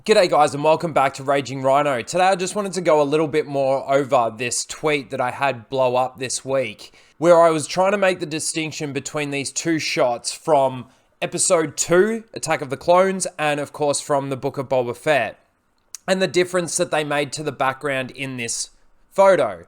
G'day guys and welcome back to Raging Ryno. Today I just wanted to go a little bit more over this tweet that I had blow up this week, where I was trying to make the distinction between these two shots from episode 2, Attack of the Clones, and of course from the Book of Boba Fett, and the difference that they made to the background in this photo.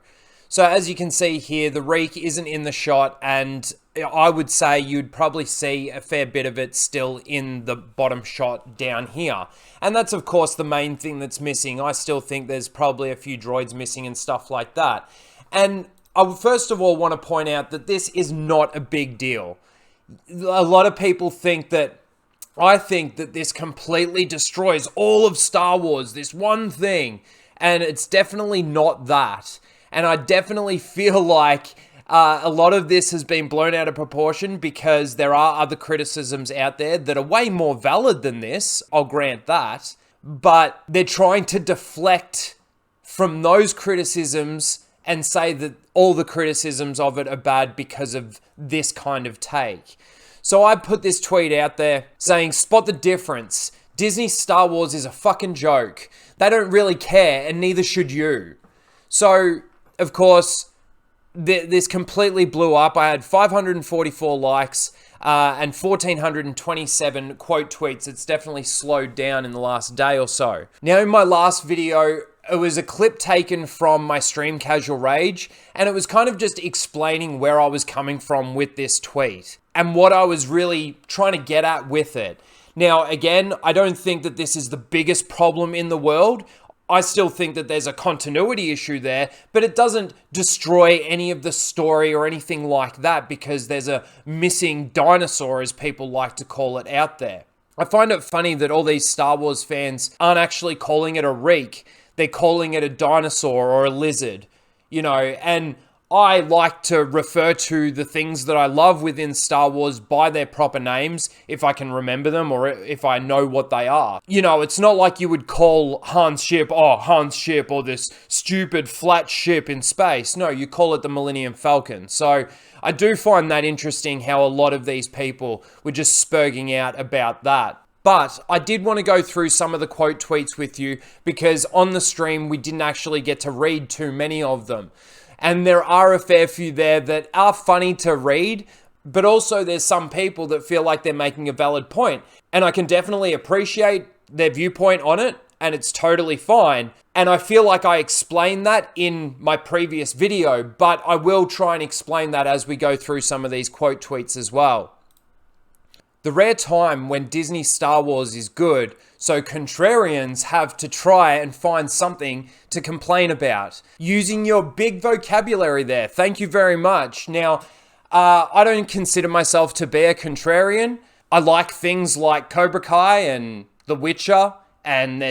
So as you can see here, the reek isn't in the shot, and I would say you'd probably see a fair bit of it still in the bottom shot down here. And that's of course the main thing that's missing. I still think there's probably a few droids missing and stuff like that. And I would first of all want to point out that this is not a big deal. A lot of people think that, I think that this completely destroys all of Star Wars, this one thing, and it's definitely not that. And I definitely feel like a lot of this has been blown out of proportion because there are other criticisms out there that are way more valid than this, I'll grant that, but they're trying to deflect from those criticisms and say that all the criticisms of it are bad because of this kind of take. So I put this tweet out there saying, spot the difference. Disney's Star Wars is a fucking joke. They don't really care, and neither should you. So, of course, this completely blew up. I had 544 likes and 1,427 quote tweets. It's definitely slowed down in the last day or so. Now, in my last video, it was a clip taken from my stream Casual Rage, and it was kind of just explaining where I was coming from with this tweet and what I was really trying to get at with it. Now, again, I don't think that this is the biggest problem in the world. I still think that there's a continuity issue there, but it doesn't destroy any of the story or anything like that because there's a missing dinosaur, as people like to call it, out there. I find it funny that all these Star Wars fans aren't actually calling it a reek. They're calling it a dinosaur or a lizard, you know, and I like to refer to the things that I love within Star Wars by their proper names, if I can remember them or if I know what they are. You know, it's not like you would call Han's ship, oh, Han's ship, or this stupid flat ship in space. No, you call it the Millennium Falcon. So I do find that interesting how a lot of these people were just spurging out about that. But I did want to go through some of the quote tweets with you because on the stream we didn't actually get to read too many of them. And there are a fair few there that are funny to read, but also there's some people that feel like they're making a valid point. And I can definitely appreciate their viewpoint on it, and it's totally fine. And I feel like I explained that in my previous video, but I will try and explain that as we go through some of these quote tweets as well. The rare time when Disney Star Wars is good, so contrarians have to try and find something to complain about. Using your big vocabulary there. Thank you very much. Now, I don't consider myself to be a contrarian. I like things like Cobra Kai and The Witcher, and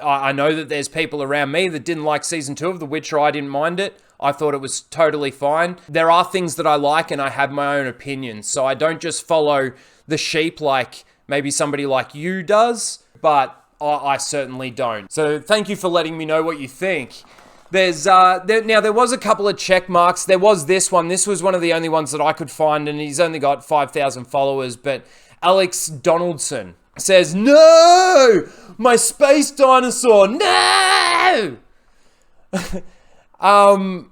I know that there's people around me that didn't like season 2 of The Witcher. I didn't mind it. I thought it was totally fine. There are things that I like and I have my own opinions. So I don't just follow the sheep like maybe somebody like you does, but I certainly don't. So thank you for letting me know what you think. There was a couple of check marks. There was this one. This was one of the only ones that I could find, and he's only got 5,000 followers. But Alex Donaldson says, "No! My space dinosaur! No!" I'm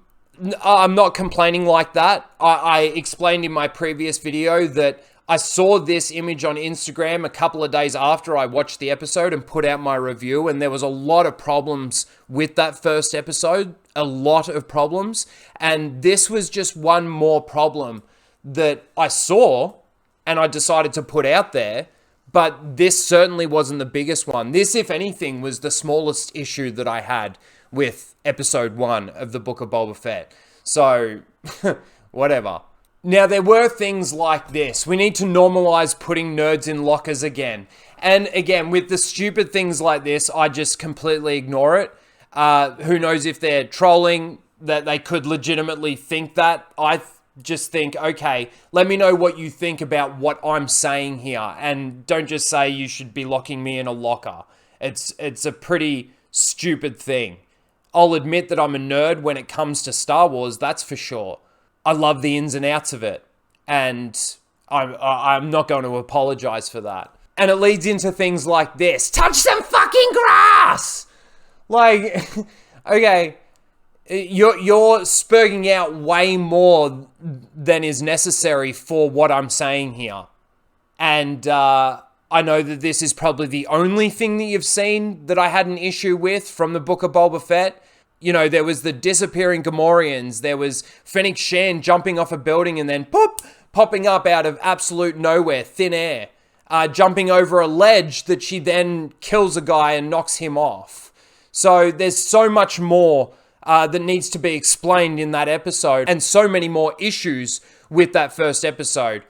not complaining like that. I explained in my previous video that I saw this image on Instagram a couple of days after I watched the episode and put out my review, and there was a lot of problems with that first episode, a lot of problems, and this was just one more problem that I saw and I decided to put out there, but this certainly wasn't the biggest one. This, if anything, was the smallest issue that I had with episode 1 of the Book of Boba Fett. So, whatever. Now, there were things like this. We need to normalize putting nerds in lockers again. And again, with the stupid things like this, I just completely ignore it. Who knows if they're trolling, that they could legitimately think that. I just think, okay, let me know what you think about what I'm saying here. And don't just say you should be locking me in a locker. It's a pretty stupid thing. I'll admit that I'm a nerd when it comes to Star Wars, that's for sure. I love the ins and outs of it, and I'm not going to apologize for that. And it leads into things like this. Touch some fucking touching grass. Like, okay, you're spurging out way more than is necessary for what I'm saying here. And I know that this is probably the only thing that you've seen that I had an issue with from the Book of Boba Fett. You know, there was the disappearing Gamorreans. There was Fennec Shand jumping off a building and then popping up out of absolute nowhere, thin air. Jumping over a ledge that she then kills a guy and knocks him off. So there's so much more that needs to be explained in that episode, and so many more issues with that first episode.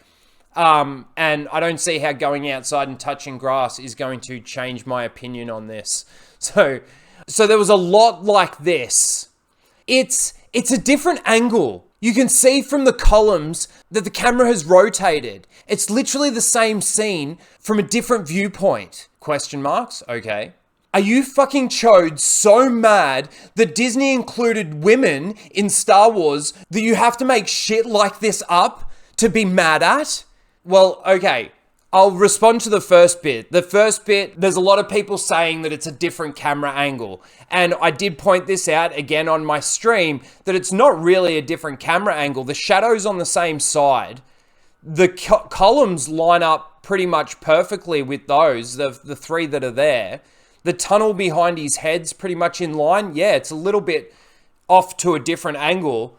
And I don't see how going outside and touching grass is going to change my opinion on this. So there was a lot like this. It's a different angle. You can see from the columns that the camera has rotated. It's literally the same scene from a different viewpoint. Question marks? Okay. Are you fucking chodes so mad that Disney included women in Star Wars that you have to make shit like this up to be mad at? Well, okay. I'll respond to the first bit. The first bit, there's a lot of people saying that it's a different camera angle. And I did point this out again on my stream, that it's not really a different camera angle. The shadow's on the same side. The columns line up pretty much perfectly with those, the three that are there. The tunnel behind his head's pretty much in line. Yeah, it's a little bit off to a different angle.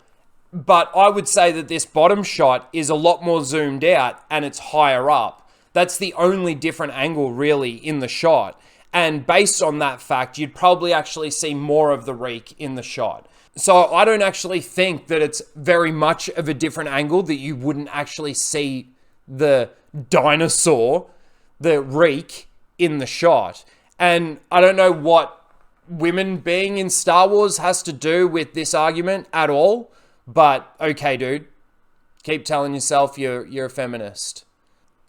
But I would say that this bottom shot is a lot more zoomed out and it's higher up. That's the only different angle really in the shot. And based on that fact, you'd probably actually see more of the reek in the shot. So I don't actually think that it's very much of a different angle, that you wouldn't actually see the dinosaur, the reek, in the shot. And I don't know what women being in Star Wars has to do with this argument at all. But okay, dude. Keep telling yourself you're a feminist.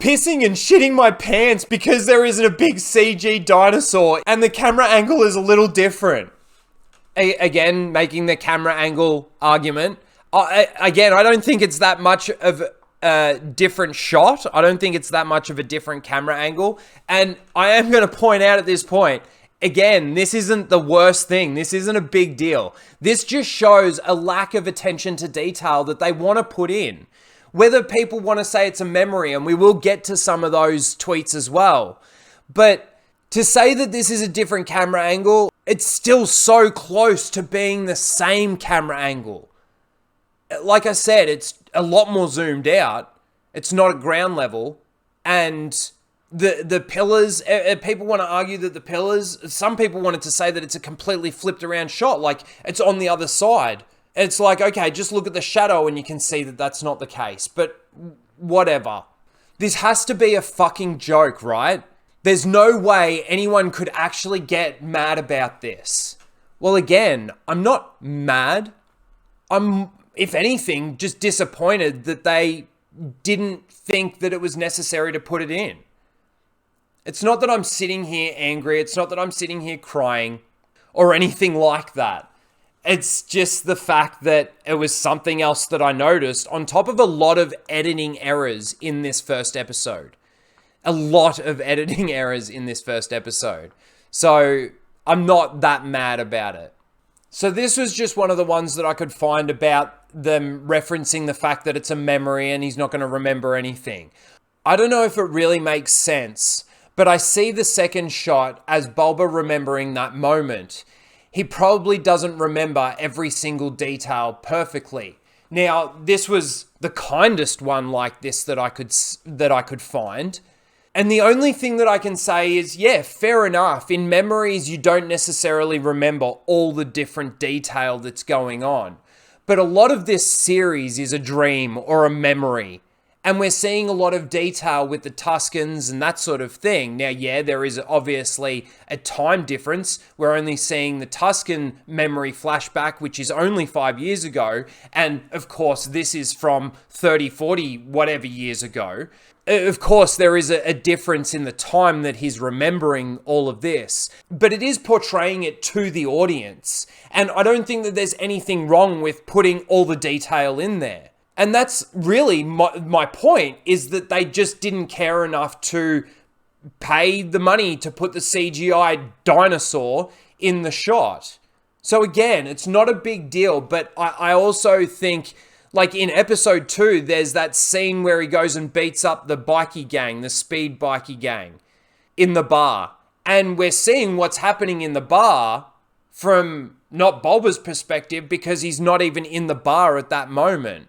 Pissing and shitting my pants because there isn't a big CG dinosaur and the camera angle is a little different. Again, making the camera angle argument. I don't think it's that much of a different shot. I don't think it's that much of a different camera angle. And I am going to point out at this point, again, this isn't the worst thing. This isn't a big deal. This just shows a lack of attention to detail that they want to put in. Whether people want to say it's a memory, and we will get to some of those tweets as well. But to say that this is a different camera angle, it's still so close to being the same camera angle. Like I said, it's a lot more zoomed out. It's not at ground level. And the pillars, people want to argue that the pillars, some people wanted to say that it's a completely flipped around shot, like it's on the other side. It's like, okay, just look at the shadow and you can see that that's not the case. But whatever. This has to be a fucking joke, right? There's no way anyone could actually get mad about this. Well, again, I'm not mad. I'm, if anything, just disappointed that they didn't think that it was necessary to put it in. It's not that I'm sitting here angry. It's not that I'm sitting here crying or anything like that. It's just the fact that it was something else that I noticed on top of a lot of editing errors in this first episode. A lot of editing errors in this first episode. So I'm not that mad about it. So this was just one of the ones that I could find about them referencing the fact that it's a memory and he's not going to remember anything. I don't know if it really makes sense, but I see the second shot as Boba remembering that moment. He probably doesn't remember every single detail perfectly. Now, this was the kindest one like this that I could find. And the only thing that I can say is, yeah, fair enough. In memories, you don't necessarily remember all the different detail that's going on. But a lot of this series is a dream or a memory. And we're seeing a lot of detail with the Tuskens and that sort of thing. Now, yeah, there is obviously a time difference. We're only seeing the Tusken memory flashback, which is only 5 years ago. And of course, this is from 30, 40, whatever years ago. Of course, there is a difference in the time that he's remembering all of this, but it is portraying it to the audience. And I don't think that there's anything wrong with putting all the detail in there. And that's really my point, is that they just didn't care enough to pay the money to put the CGI dinosaur in the shot. So again, it's not a big deal, but I also think, like in episode 2, there's that scene where he goes and beats up the bikie gang, the speed bikie gang, in the bar. And we're seeing what's happening in the bar from not Boba's perspective, because he's not even in the bar at that moment.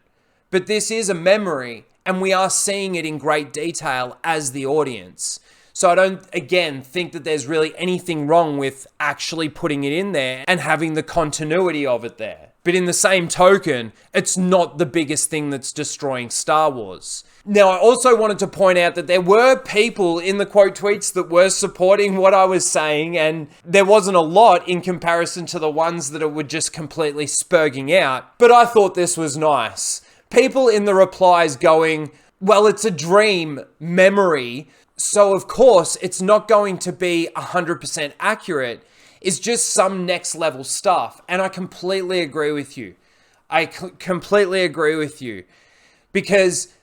But this is a memory, and we are seeing it in great detail as the audience. So I don't, again, think that there's really anything wrong with actually putting it in there and having the continuity of it there. But in the same token, it's not the biggest thing that's destroying Star Wars. Now, I also wanted to point out that there were people in the quote tweets that were supporting what I was saying, and there wasn't a lot in comparison to the ones that were just completely spurging out. But I thought this was nice. People in the replies going, well, it's a dream memory, so of course it's not going to be 100% accurate. It's just some next level stuff. And I completely agree with you. Completely agree with you. Because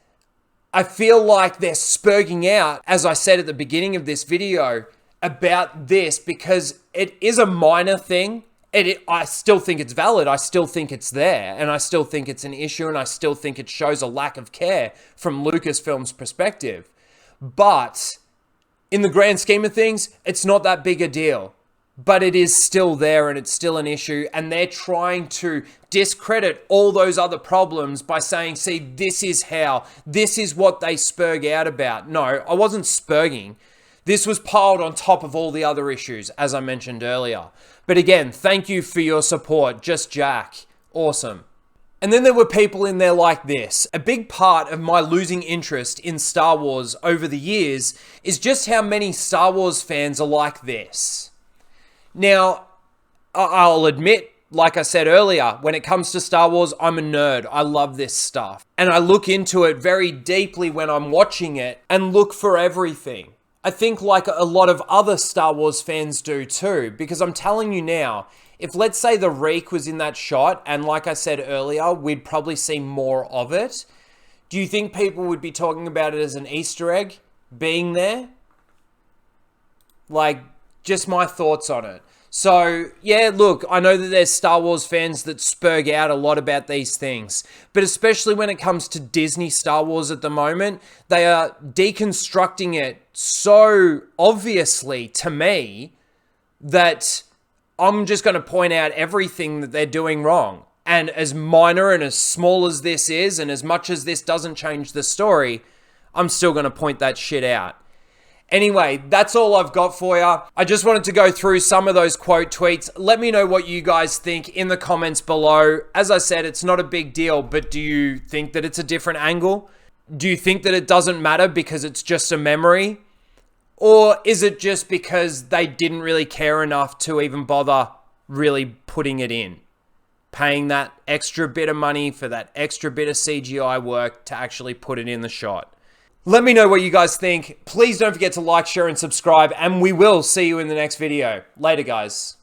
I feel like they're spurging out, as I said at the beginning of this video, about this because it is a minor thing. I still think it's valid. I still think it's there. And I still think it's an issue. And I still think it shows a lack of care from Lucasfilm's perspective. But in the grand scheme of things, it's not that big a deal. But it is still there and it's still an issue. And they're trying to discredit all those other problems by saying, see, this is what they spurg out about. No, I wasn't spurging. This was piled on top of all the other issues, as I mentioned earlier. But again, thank you for your support. Just Jack. Awesome. And then there were people in there like this. A big part of my losing interest in Star Wars over the years is just how many Star Wars fans are like this. Now, I'll admit, like I said earlier, when it comes to Star Wars, I'm a nerd. I love this stuff. And I look into it very deeply when I'm watching it and look for everything. I think like a lot of other Star Wars fans do too, because I'm telling you now, if let's say the Reek was in that shot, and like I said earlier, we'd probably see more of it, do you think people would be talking about it as an Easter egg being there? Like, just my thoughts on it. So, yeah, look, I know that there's Star Wars fans that spurg out a lot about these things, but especially when it comes to Disney Star Wars at the moment, they are deconstructing it so obviously to me that I'm just going to point out everything that they're doing wrong. And as minor and as small as this is, and as much as this doesn't change the story, I'm still going to point that shit out. Anyway, that's all I've got for you. I just wanted to go through some of those quote tweets. Let me know what you guys think in the comments below. As I said, it's not a big deal, but do you think that it's a different angle? Do you think that it doesn't matter because it's just a memory? Or is it just because they didn't really care enough to even bother really putting it in? Paying that extra bit of money for that extra bit of CGI work to actually put it in the shot. Let me know what you guys think. Please don't forget to like, share, and subscribe, and we will see you in the next video. Later, guys.